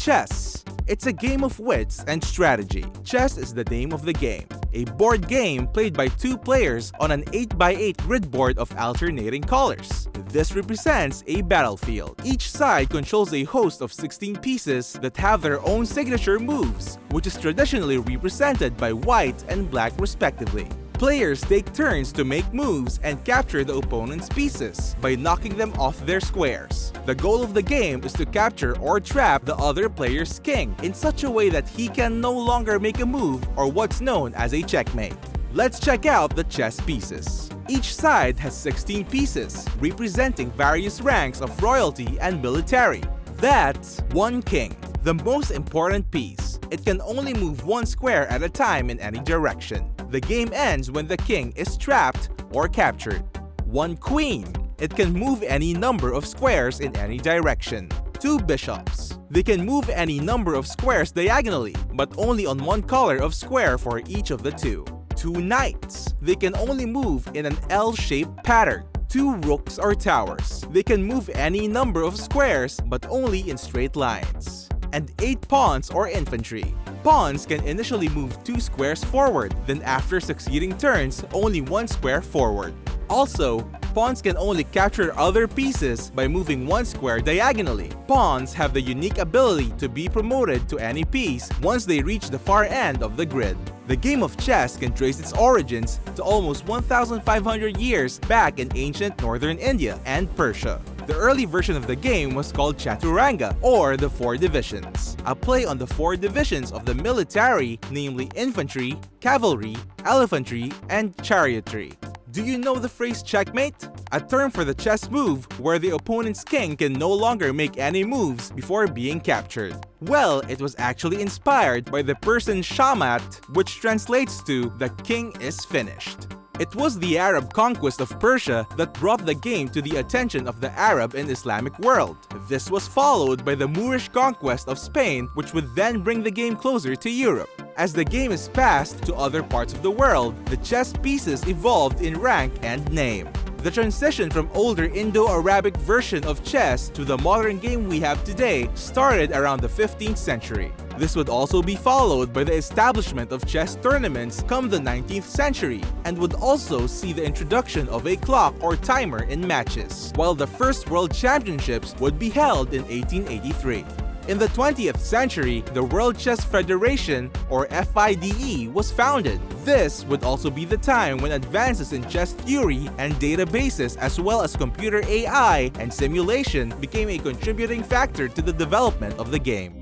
Chess. It's a game of wits and strategy. Chess is the name of the game, a board game played by two players on an 8x8 grid board of alternating colors. This represents a battlefield. Each side controls a host of 16 pieces that have their own signature moves, which is traditionally represented by white and black respectively. Players take turns to make moves and capture the opponent's pieces by knocking them off their squares. The goal of the game is to capture or trap the other player's king in such a way that he can no longer make a move, or what's known as a checkmate. Let's check out the chess pieces. Each side has 16 pieces, representing various ranks of royalty and military. That's one king, the most important piece. It can only move one square at a time in any direction. The game ends when the king is trapped or captured. One queen. It can move any number of squares in any direction. Two bishops. They can move any number of squares diagonally, but only on one color of square for each of the two. Two knights. They can only move in an L-shaped pattern. Two rooks or towers. They can move any number of squares, but only in straight lines. And 8 pawns or infantry. Pawns can initially move 2 squares forward, then after succeeding turns, only 1 square forward. Also, pawns can only capture other pieces by moving 1 square diagonally. Pawns have the unique ability to be promoted to any piece once they reach the far end of the grid. The game of chess can trace its origins to almost 1,500 years back in ancient northern India and Persia. The early version of the game was called Chaturanga, or the 4 divisions, a play on the 4 divisions of the military, namely infantry, cavalry, elephantry, and chariotry. Do you know the phrase checkmate? A term for the chess move where the opponent's king can no longer make any moves before being captured. Well, it was actually inspired by the Persian shamat, which translates to "the king is finished." It was the Arab conquest of Persia that brought the game to the attention of the Arab and Islamic world. This was followed by the Moorish conquest of Spain, which would then bring the game closer to Europe. As the game is passed to other parts of the world, the chess pieces evolved in rank and name. The transition from older Indo-Arabic version of chess to the modern game we have today started around the 15th century. This would also be followed by the establishment of chess tournaments come the 19th century, and would also see the introduction of a clock or timer in matches, while the first World Championships would be held in 1883. In the 20th century, the World Chess Federation, or FIDE, was founded. This would also be the time when advances in chess theory and databases, as well as computer AI and simulation, became a contributing factor to the development of the game.